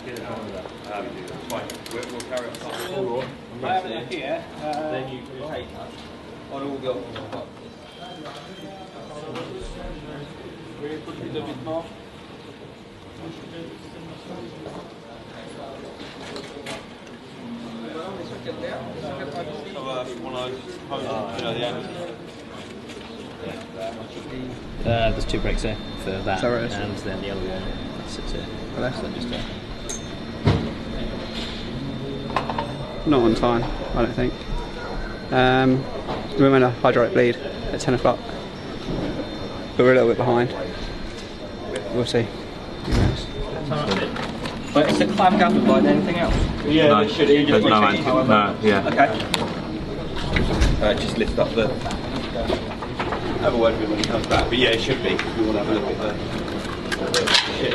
Fine. We'll carry on. I have it here. Then you take that. On all the Will you put it a bit more? There's 2 brakes here for that, and then the other one sits here. So just Not on time, I don't think. We're in a hydraulic bleed at 10 o'clock. But we're a little bit behind. We'll see. But is the clam gathered like anything else? Yeah, no, should you just no, yeah. Okay. Just lift up the. Have a word with him when he comes back. But yeah, it should be. If we want to have a look at the shit.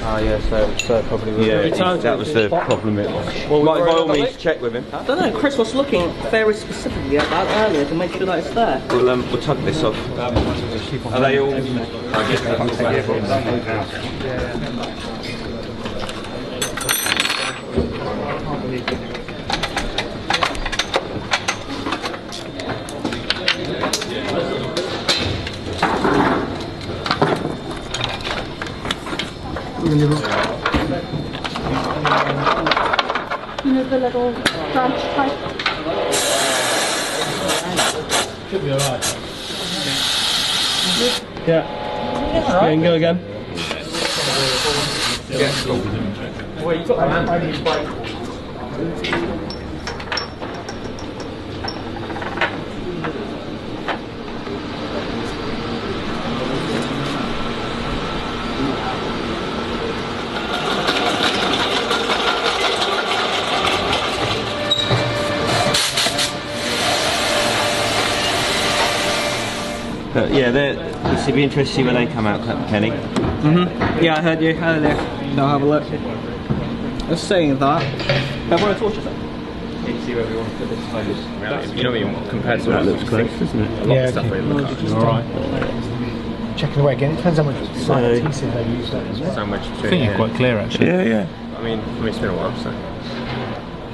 Oh yeah, so probably will. Yeah, that was the problem. It was. Well, by all means, check with him. I don't know. Chris was looking very specifically at that earlier to make sure that it's there. We'll tug this off. Are they all? I guess they can't take it. You know the little branch type? Should be alright. Yeah. You can go again. Yeah, cool. Well, you've got that. Yeah, it'd be interesting to see where they come out, Kenny. Yeah, I heard you earlier. I'll have a look. I was saying that. Have one of the torches up? See where we want to put this hose. you know what you want compared to That looks close, doesn't it? a lot of stuff really look like. Alright. Checking away again, it depends how much side adhesive they use that as well. So much I think you're quite clear actually. Yeah. I mean, it's been a while, so.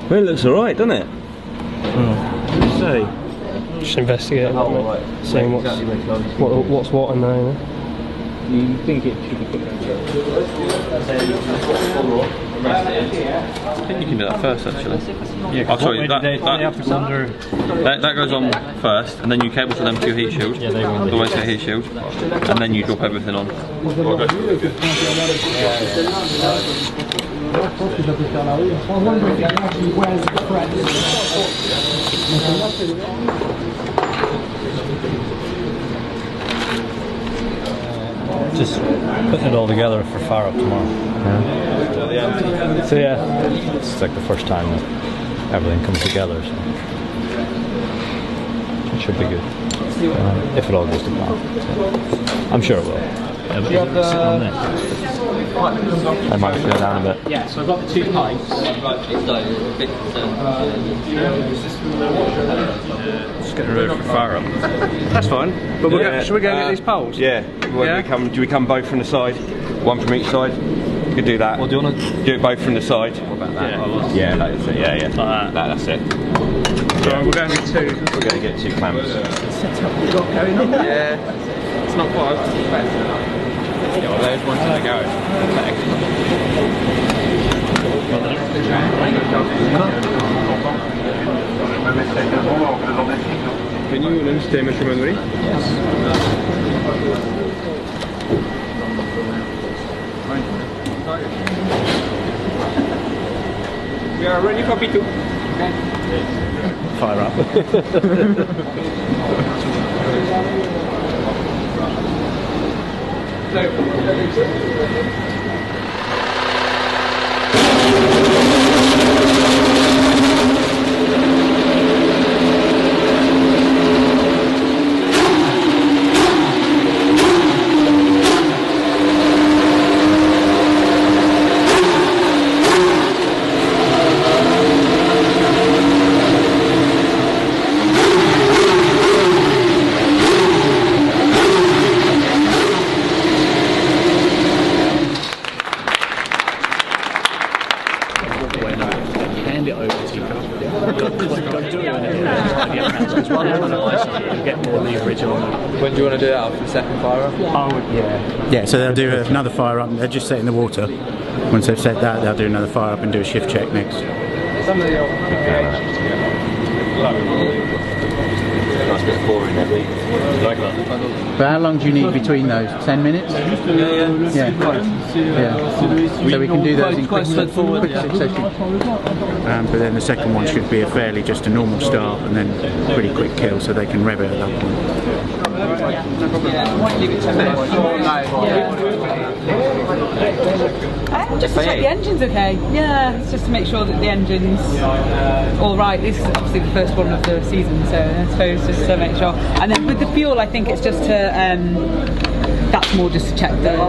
Well, it looks alright, doesn't it? So. Just investigating that, mate. Seeing what's what in there, you know? You think it should be quicker? I think you can do that first, actually. Yeah, I'll tell you, that goes on first, and then you cable to them to your heat shield. Yeah, they will. The way to heat shield, and then you drop everything on. Just putting it all together for fire up tomorrow. So yeah, it's like the first time that everything comes together, so it should be good. If it all goes to plan. So I'm sure it will. Yeah, but I might slow down a bit. Yeah, so I've got the 2 pipes. Just getting ready for fire up. That's fine. But should we go get these poles? Yeah. Do we come both from the side? One from each side? We could do that. Well, do you want to do it both from the side? What about that? Yeah, that's it. Yeah. That's it. So we're going to get 2. We're going to get 2 clamps. Yeah. It's not quite open. Yeah, well, there's one to the garage. Can you understand my memory? Yes. We are ready for P2. fire up? Yeah, so they'll do another fire up. They're just setting the water. Once they've set that, they'll do another fire up and do a shift check next. Nice bit of pouring there. But how long do you need between those? 10 minutes? Yeah. So we can do those in quick succession. But then the second one should be just a normal start and then pretty quick kill, so they can rev it at that point. Just to check the engine's okay. Yeah, it's just to make sure that the engine's all right. This is obviously the first one of the season, so I suppose just to make sure. And then with the fuel, I think it's just to that's more just to check that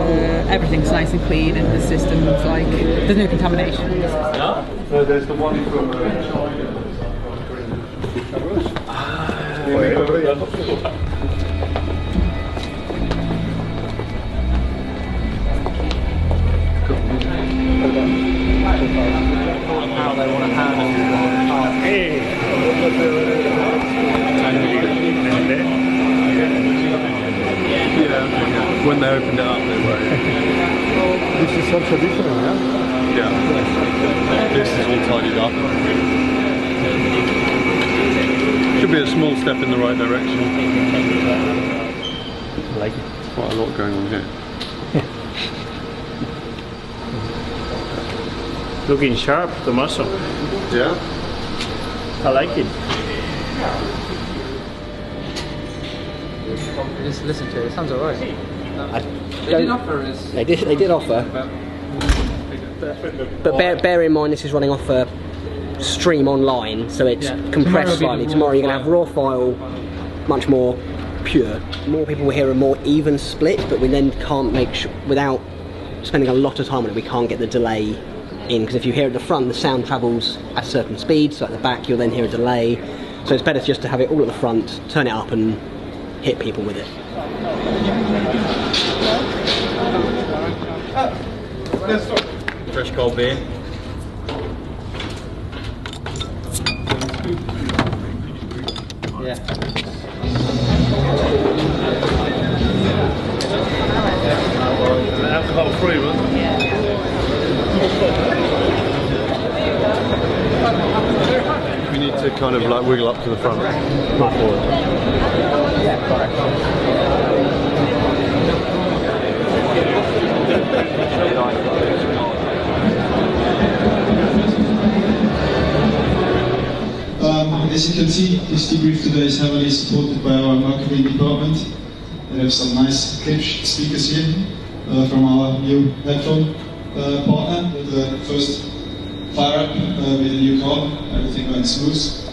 everything's nice and clean and the system's like there's no contamination. So there's the one from. How they want to handle When they opened it up, they were. This is some traditional, yeah? Yeah. This is all tidied up. Should be a small step in the right direction. I like it. Quite a lot going on here. Looking sharp, the muscle. Yeah. I like it. Just listen to it. It sounds alright. They did offer. But bear in mind this is running off a stream online, so it's compressed slightly. Tomorrow you're going to have raw file, much more pure. More people will hear a more even split, but we then can't make sure, without spending a lot of time on it, we can't get the delay in, because if you hear at the front the sound travels at a certain speed, so at the back you'll then hear a delay. So it's better just to have it all at the front, turn it up and hit people with it. Fresh cold beer. Yeah. Alcohol free one. We need to kind of like wiggle up to the front. Not forward. As you can see, this debrief today is heavily supported by our marketing department. We have some nice Klipsch speakers here from our new headphone partner with the first fire up with a new car. Everything went smooth.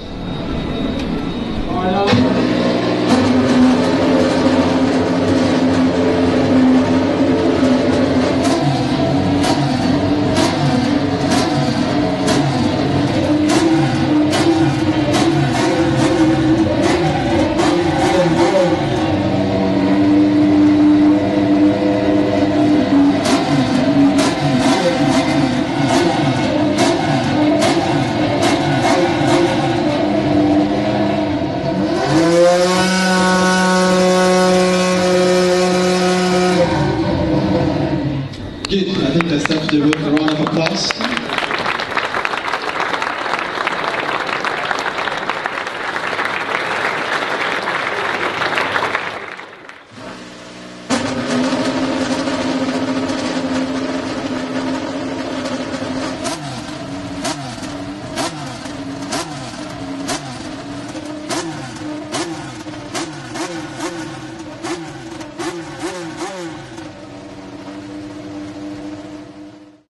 Good, I think that's definitely worth a round of applause.